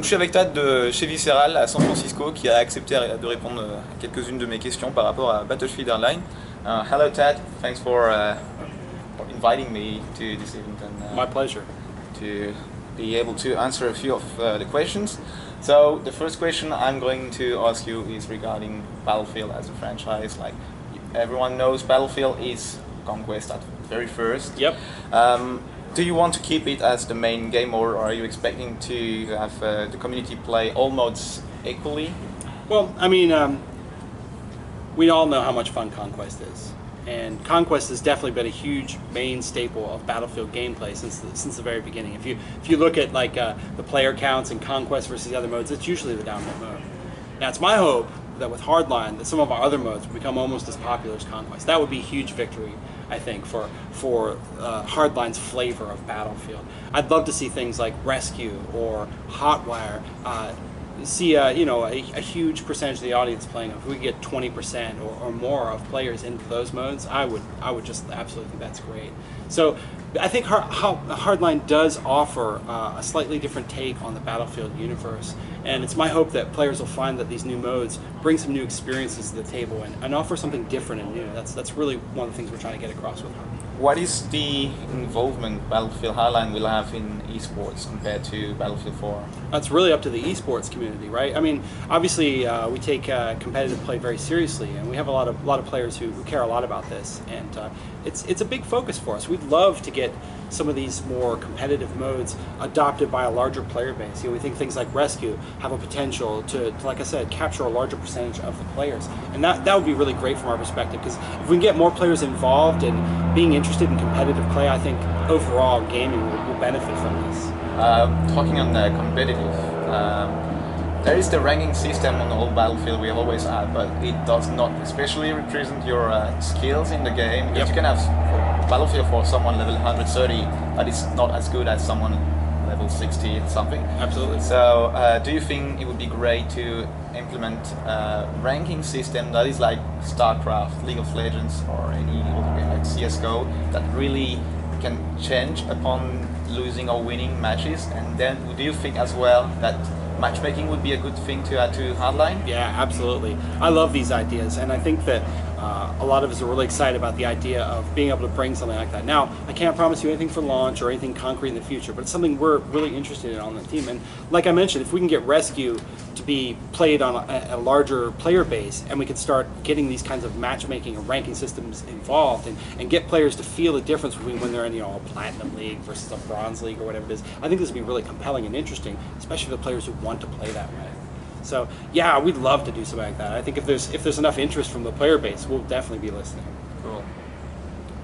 Donc je suis avec Tad de chez Visceral à San Francisco qui a accepté de répondre à quelques-unes de mes questions par rapport à Battlefield Hardline. Hello Tad, thanks for inviting me to this event and my pleasure to be able to answer a few of the questions. So the first question I'm going to ask you is regarding Battlefield as a franchise. Like everyone knows, Battlefield is conquest at very first. Yep. Do you want to keep it as the main game, or are you expecting to have the community play all modes equally? Well, I mean, we all know how much fun Conquest is. And Conquest has definitely been a huge main staple of Battlefield gameplay since the very beginning. If you look at like the player counts in Conquest versus the other modes, it's usually the dominant mode. Now it's my hope that with Hardline, that some of our other modes will become almost as popular as Conquest. That would be a huge victory, I think, for Hardline's flavor of Battlefield. I'd love to see things like Rescue or Hotwire see a huge percentage of the audience playing. If we get 20% or more of players into those modes, I would just absolutely think that's great. So I think Hardline does offer a slightly different take on the Battlefield universe, and it's my hope that players will find that these new modes bring some new experiences to the table and offer something different and new. That's really one of the things we're trying to get across with Hardline. What is the involvement Battlefield Hardline will have in esports compared to Battlefield 4? That's really up to the esports community, right? I mean, obviously we take competitive play very seriously, and we have a lot of players who care a lot about this, and it's a big focus for us. We'd love to get some of these more competitive modes adopted by a larger player base. We think things like Rescue have a potential to, like I said, capture a larger percentage of the players, and that would be really great from our perspective, because if we can get more players involved and being interested in competitive play, I think overall gaming will benefit from this. Talking on the competitive, there is the ranking system on the whole Battlefield we have always had, but it does not especially represent your skills in the game. Because you can have Battlefield for someone level 130, but it's not as good as someone level 60 something. Absolutely. So do you think it would be great to implement a ranking system that is like StarCraft, League of Legends, or any other game like CSGO that really can change upon losing or winning matches? And then do you think as well that matchmaking would be a good thing to add to Hardline? Yeah, absolutely. I love these ideas, and I think that a lot of us are really excited about the idea of being able to bring something like that. Now, I can't promise you anything for launch or anything concrete in the future, but it's something we're really interested in on the team. And like I mentioned, if we can get Rescue to be played on a larger player base, and we can start getting these kinds of matchmaking and ranking systems involved, and get players to feel the difference between when they're in a Platinum League versus a Bronze League or whatever it is, I think this would be really compelling and interesting, especially for the players who want to play that way. So yeah, we'd love to do something like that. I think if there's enough interest from the player base, we'll definitely be listening. Cool.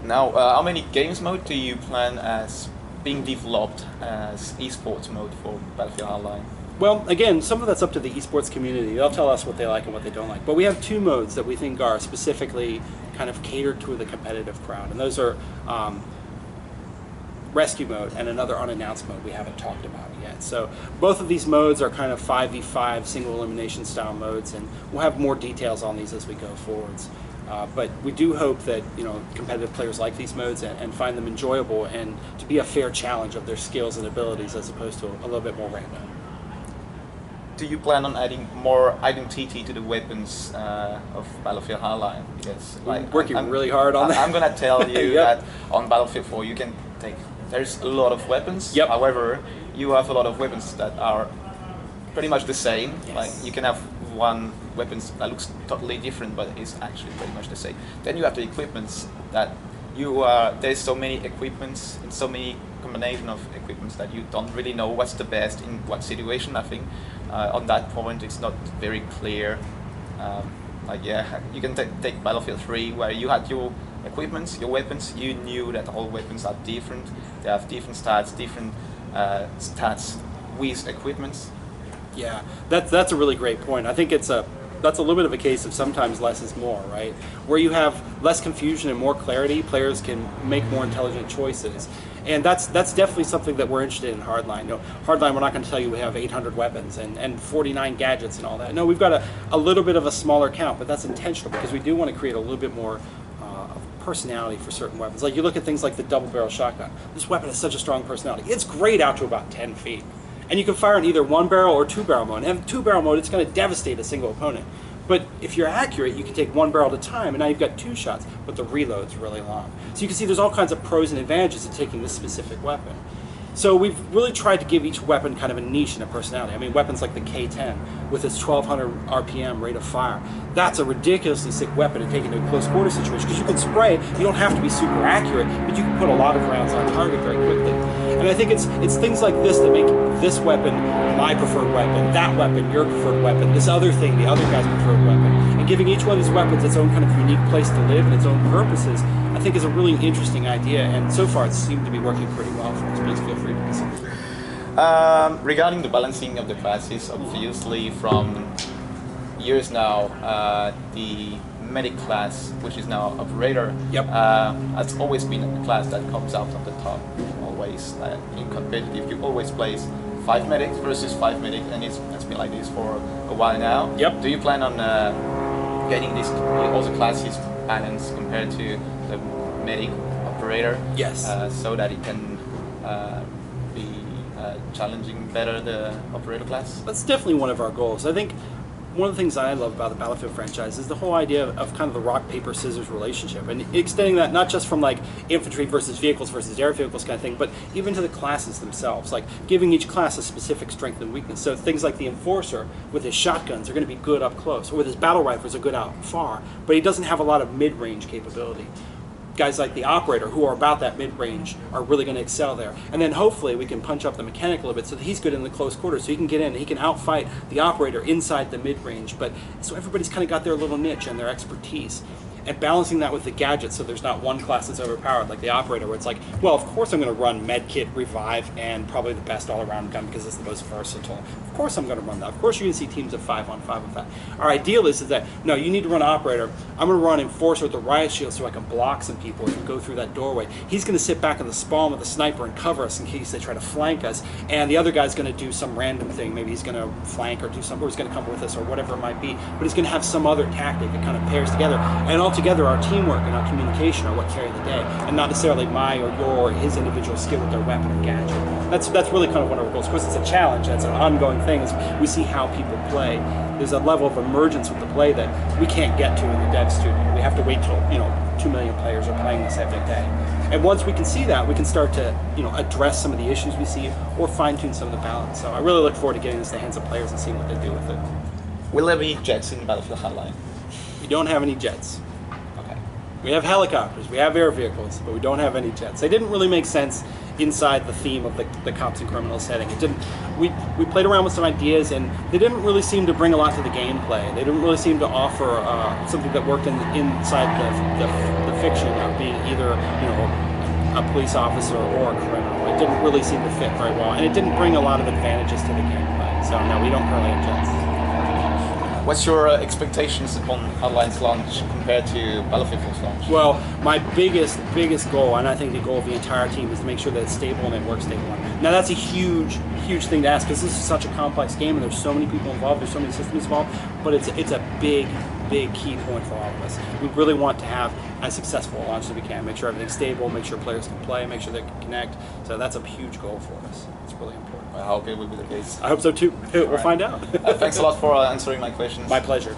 Now, how many games mode do you plan as being developed as esports mode for Battlefield Hardline? Well, again, some of that's up to the esports community. They'll tell us what they like and what they don't like. But we have two modes that we think are specifically kind of catered to the competitive crowd, and those are Rescue mode and another unannounced mode we haven't talked about yet. So both of these modes are kind of 5v5 single elimination style modes, and we'll have more details on these as we go forwards. But we do hope that competitive players like these modes and find them enjoyable, and to be a fair challenge of their skills and abilities as opposed to a little bit more random. Do you plan on adding more identity to the weapons of Battlefield Hardline? Because I'm working really hard on that. I'm gonna tell you that on Battlefield 4 you can take. There's a lot of weapons. Yep. However, you have a lot of weapons that are pretty much the same. Yes. Like you can have one weapon that looks totally different, but is actually pretty much the same. Then you have the equipments that there's so many equipments and so many combination of equipments that you don't really know what's the best in what situation. I think on that point it's not very clear. You can take Battlefield 3 where you had your equipments, your weapons. You knew that all weapons are different. They have different stats with equipments. Yeah, that's a really great point. I think that's a little bit of a case of sometimes less is more, right? Where you have less confusion and more clarity, players can make more intelligent choices. And that's definitely something that we're interested in Hardline. Hardline, we're not going to tell you we have 800 weapons and 49 gadgets and all that. No, we've got a little bit of a smaller count, but that's intentional because we do want to create a little bit more personality for certain weapons. Like you look at things like the double barrel shotgun. This weapon has such a strong personality. It's great out to about 10 feet. And you can fire in either 1-barrel or 2-barrel mode. And in 2-barrel mode, it's going to devastate a single opponent. But if you're accurate, you can take 1 barrel at a time, and now you've got 2 shots, but the reload's really long. So you can see there's all kinds of pros and advantages to taking this specific weapon. So we've really tried to give each weapon kind of a niche and a personality. I mean, weapons like the K10 with its 1200 RPM rate of fire, that's a ridiculously sick weapon to take into a close quarter situation, because you can spray, you don't have to be super accurate, but you can put a lot of rounds on target very quickly. And I think it's things like this that make this weapon my preferred weapon, that weapon your preferred weapon, this other thing the other guy's preferred weapon. And giving each one of these weapons its own kind of unique place to live and its own purposes, I think is a really interesting idea, and so far it seemed to be working pretty well for us. Please feel free to listen. Regarding the balancing of the classes, obviously from years now, the medic class, which is now operator, has always been a class that comes out on the top. Always in competitive, you always place 5 medics versus 5 medics, and it's been like this for a while now. Yep. Do you plan on getting these also classes balanced compared to the medic operator? Yes. So that it can be challenging better the operator class? That's definitely one of our goals. I think one of the things I love about the Battlefield franchise is the whole idea of kind of the rock, paper, scissors relationship, and extending that not just from like infantry versus air vehicles kind of thing, but even to the classes themselves, like giving each class a specific strength and weakness. So things like the Enforcer with his shotguns are going to be good up close, or with his battle rifles are good out far, but he doesn't have a lot of mid-range capability. Guys like the Operator, who are about that mid-range, are really going to excel there. And then hopefully we can punch up the mechanic a little bit so that he's good in the close quarters, so he can get in and he can outfight the Operator inside the mid-range. But so everybody's kind of got their little niche and their expertise. And balancing that with the gadgets, so there's not one class that's overpowered, like the Operator, where it's like, well, of course I'm going to run Medkit, Revive, and probably the best all-around gun because it's the most versatile. Of course I'm going to run that. Of course you're going to see teams of 5 on 5 with that. Our ideal is that, no, you need to run Operator. I'm going to run Enforcer with the Riot Shield so I can block some people as we go through that doorway. He's going to sit back in the spawn with a sniper and cover us in case they try to flank us. And the other guy's going to do some random thing. Maybe he's going to flank or do something, or he's going to come with us or whatever it might be. But he's going to have some other tactic that kind of pairs together. And altogether, our teamwork and our communication are what carry the day, and not necessarily my or your or his individual skill with their weapon or gadget. That's really kind of one of our goals. Of course, it's a challenge. That's an ongoing thing. We see how people play. There's a level of emergence with the play that we can't get to in the dev studio. We have to wait till 2 million players are playing this every day. And once we can see that, we can start to address some of the issues we see or fine-tune some of the balance. So I really look forward to getting this in the hands of players and seeing what they do with it. Will there be jets in Battlefield Hardline? We don't have any jets. Okay. We have helicopters, we have air vehicles, but we don't have any jets. They didn't really make sense inside the theme of the cops and criminals setting. It didn't. We played around with some ideas, and they didn't really seem to bring a lot to the gameplay. They didn't really seem to offer something that worked inside the fiction of being either a police officer or a criminal. It didn't really seem to fit very well, and it didn't bring a lot of advantages to the gameplay. So no, we don't currently have jets. What's your expectations upon Hardline's launch compared to Battlefield's launch? Well, my biggest goal, and I think the goal of the entire team, is to make sure that it's stable and it works day one. Now that's a huge thing to ask, because this is such a complex game and there's so many people involved, there's so many systems involved, but it's a big key point for all of us. We really want to have as successful a launch as we can, make sure everything's stable, make sure players can play, make sure they can connect. So that's a huge goal for us. It's really important. I hope it will be the case. I hope so too. We'll find out. Thanks a lot for answering my questions. My pleasure.